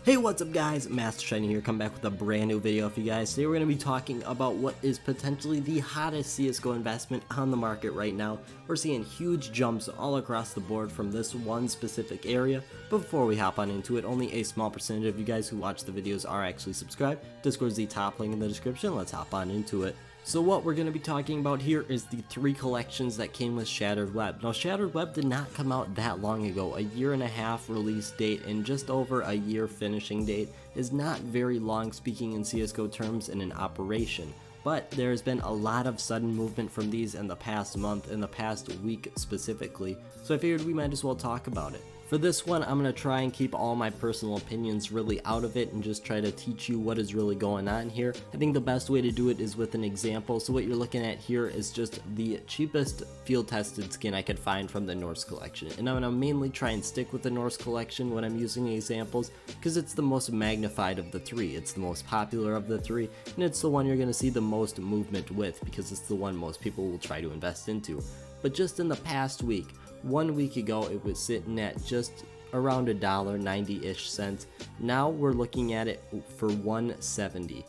Hey, what's up guys, Master Shiny here, come back with a brand new video for you guys. Today we're going to be talking about what is potentially the hottest CSGO investment on the market right now. We're seeing huge jumps all across the board from this one specific area. But before we hop on into it, only a small percentage of you guys who watch the videos are actually subscribed. Discord's the top link in the description, let's hop on into it. So what we're going to be talking about here is the 3 collections that came with Shattered Web. Now Shattered Web did not come out that long ago. A year and a half release date and just over a year finishing date is not very long, speaking in CSGO terms, in an operation. But there has been a lot of sudden movement from these in the past month, in the past week specifically, so I figured we might as well talk about it. For this one, I'm going to try and keep all my personal opinions really out of it and just try to teach you what is really going on here. I think the best way to do it is with an example. So what you're looking at here is just the cheapest field tested skin I could find from the Norse collection. And I'm going to mainly try and stick with the Norse collection when I'm using examples because it's the most magnified of the 3. It's the most popular of the 3, and it's the one you're going to see the most movement with because it's the one most people will try to invest into. But just in the past week, 1 week ago it was sitting at just around $1.90-ish cents. Now we're looking at it for $1.70.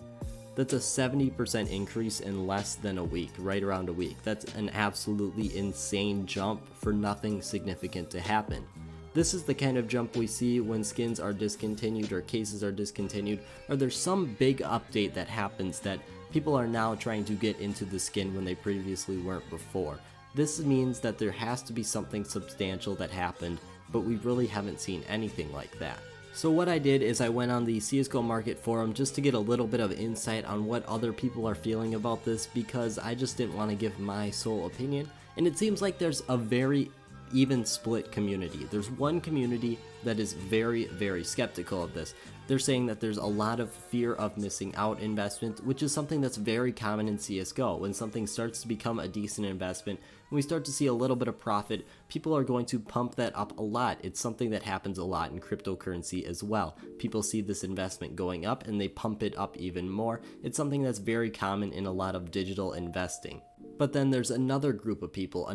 That's a 70% increase in less than a week, right around a week. That's an absolutely insane jump for nothing significant to happen. This is the kind of jump we see when skins are discontinued or cases are discontinued, or there's some big update that happens that people are now trying to get into the skin when they previously weren't before. This means that there has to be something substantial that happened, but we really haven't seen anything like that. So what I did is I went on the CSGO market forum just to get a little bit of insight on what other people are feeling about this, because I just didn't want to give my sole opinion, and it seems like there's a very even split community. There's one community that is very skeptical of this. They're saying that there's a lot of fear of missing out investment, which is something that's very common in CSGO. When something starts to become a decent investment, when we start to see a little bit of profit, people are going to pump that up a lot. It's something that happens a lot in cryptocurrency as well. People see this investment going up and they pump it up even more. It's something that's very common in a lot of digital investing. But then there's another group of people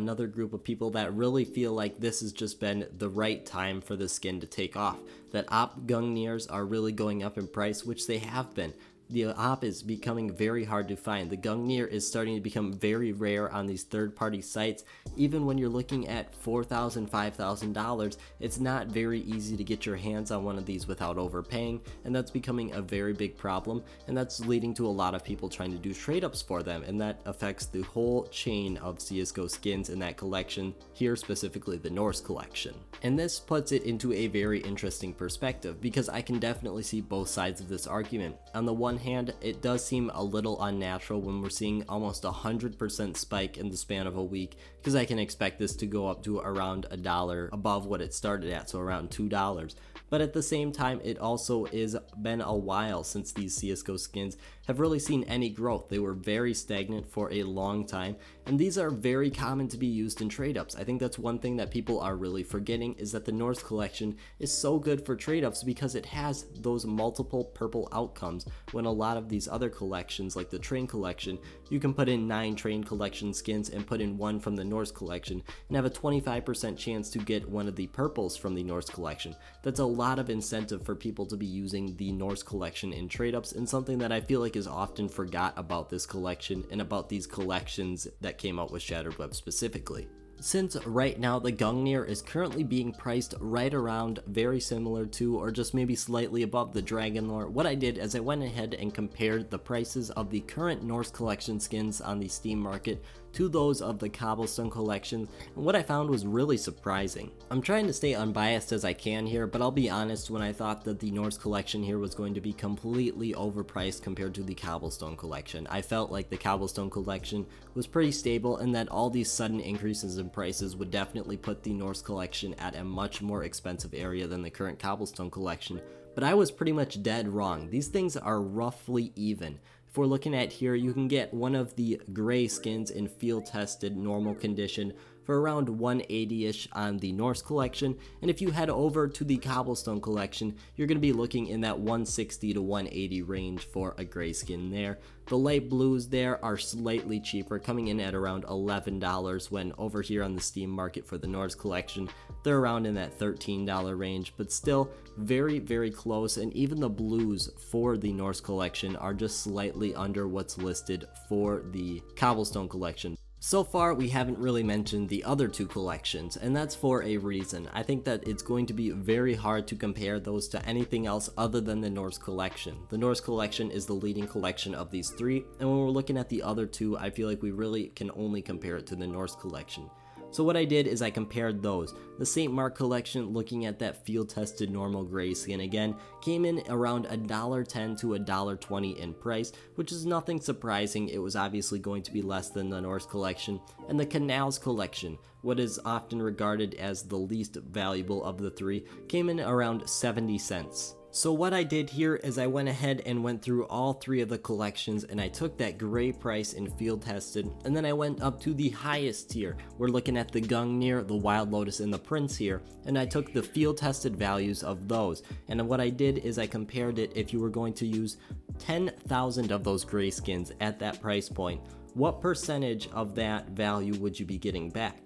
that really feel like this has just been the right time for the skin to take off. That op Gungnir's are really going up in price, which they have been. The op is becoming very hard to find. The Gungnir is starting to become very rare on these third-party sites. Even when you're looking at $4,000, $5,000, it's not very easy to get your hands on one of these without overpaying, and that's becoming a very big problem, and that's leading to a lot of people trying to do trade-ups for them, and that affects the whole chain of CSGO skins in that collection, here specifically the Norse collection. And this puts it into a very interesting perspective, because I can definitely see both sides of this argument. On the one hand, it does seem a little unnatural when we're seeing almost 100% spike in the span of a week, because I can expect this to go up to around $1 above what it started at, so around $2. But at the same time, it also is been a while since these CSGO skins have really seen any growth. They were very stagnant for a long time, and these are very common to be used in trade-ups. I think that's one thing that people are really forgetting, is that the Norse collection is so good for trade-ups because it has those multiple purple outcomes, when a lot of these other collections, like the Train collection, you can put in 9 Train collection skins and put in 1 from the Norse collection and have a 25% chance to get one of the purples from the Norse collection. That's a lot of incentive for people to be using the Norse collection in trade-ups, and something that I feel like is often forgot about this collection and about these collections that came out with Shattered Web specifically. Since right now the Gungnir is currently being priced right around very similar to, or just maybe slightly above, the Dragon Lore, what I did is I went ahead and compared the prices of the current Norse collection skins on the Steam market to those of the Cobblestone collection, and what I found was really surprising. I'm trying to stay unbiased as I can here, but I'll be honest, when I thought that the Norse collection here was going to be completely overpriced compared to the Cobblestone collection. I felt like the Cobblestone collection was pretty stable, and that all these sudden increases in prices would definitely put the Norse collection at a much more expensive area than the current Cobblestone collection, but I was pretty much dead wrong. These things are roughly even. If we're looking at here, you can get one of the gray skins in field tested normal condition for around 180-ish on the Norse collection, and if you head over to the Cobblestone collection, you're going to be looking in that 160 to 180 range for a gray skin there. The light blues there are slightly cheaper, coming in at around $11, when over here on the Steam market for the Norse collection, they're around in that $13 range, but still very close. And even the blues for the Norse collection are just slightly under what's listed for the Cobblestone collection. So far, we haven't really mentioned the other two collections, and that's for a reason. I think that it's going to be very hard to compare those to anything else other than the Norse collection. The Norse collection is the leading collection of these three, and when we're looking at the other two, I feel like we really can only compare it to the Norse collection. So what I did is I compared those. The St. Mark collection, looking at that field-tested normal gray skin again, came in around $1.10 to $1.20 in price, which is nothing surprising. It was obviously going to be less than the Norse collection. And the Canals collection, what is often regarded as the least valuable of the three, came in around 70 cents. So what I did here is I went ahead and went through all three of the collections, and I took that gray price and field tested, and then I went up to the highest tier. We're looking at the Gungnir, the Wild Lotus, and the Prince here, and I took the field tested values of those. And what I did is I compared it. If you were going to use 10,000 of those gray skins at that price point, what percentage of that value would you be getting back?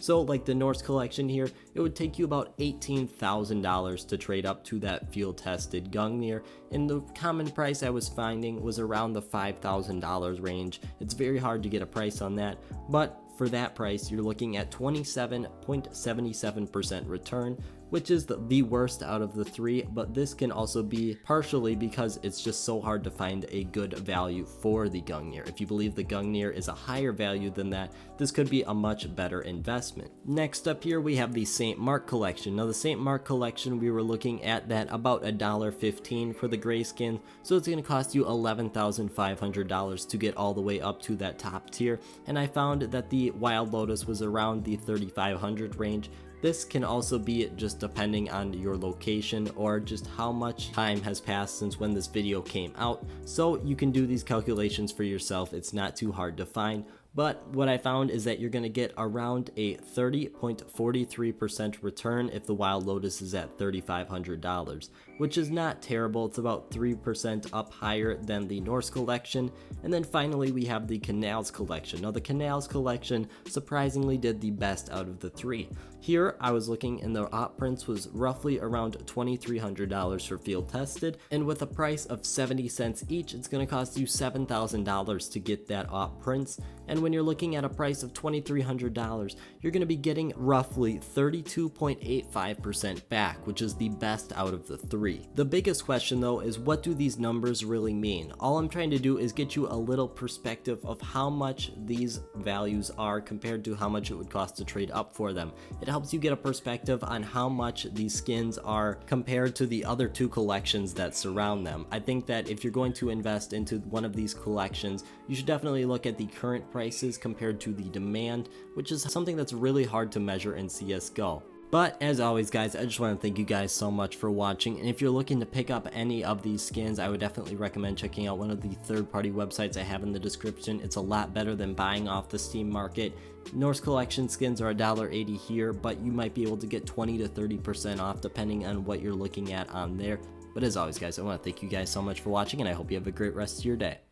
So like the Norse collection here, it would take you about $18,000 to trade up to that field tested Gungnir, and the common price I was finding was around the $5,000 range. It's very hard to get a price on that, but for that price you're looking at 27.77% return, which is the worst out of the three, but this can also be partially because it's just so hard to find a good value for the Gungnir. If you believe the Gungnir is a higher value than that, this could be a much better investment. Next up here we have the St. Mark collection. Now the St. Mark collection, we were looking at that about $1.15 for the gray skin, so it's going to cost you $11,500 to get all the way up to that top tier, and I found that the Wild Lotus was around the $3,500 range. This can also be just depending on your location or just how much time has passed since when this video came out, so you can do these calculations for yourself. It's not too hard to find. But what I found is that you're going to get around a 30.43% return if the Wild Lotus is at $3,500, which is not terrible. It's about 3% up higher than the Norse collection. And then finally we have the Canals collection. Now the Canals collection surprisingly did the best out of the three. Here I was looking and the op prints was roughly around $2,300 for field tested, and with a price of 70 cents each, it's going to cost you $7,000 to get that op prints. And when you're looking at a price of $2,300, you're going to be getting roughly 32.85% back, which is the best out of the three. The biggest question though is, what do these numbers really mean? All I'm trying to do is get you a little perspective of how much these values are compared to how much it would cost to trade up for them. It helps you get a perspective on how much these skins are compared to the other two collections that surround them. I think that if you're going to invest into one of these collections, you should definitely look at the current prices compared to the demand, which is something that's really hard to measure in CSGO. But as always guys, I just want to thank you guys so much for watching, and if you're looking to pick up any of these skins, I would definitely recommend checking out one of the third-party websites I have in the description. It's a lot better than buying off the Steam market. Norse collection skins are $1.80 here, but you might be able to get 20 to 30% off depending on what you're looking at on there. But as always guys, I want to thank you guys so much for watching, and I hope you have a great rest of your day.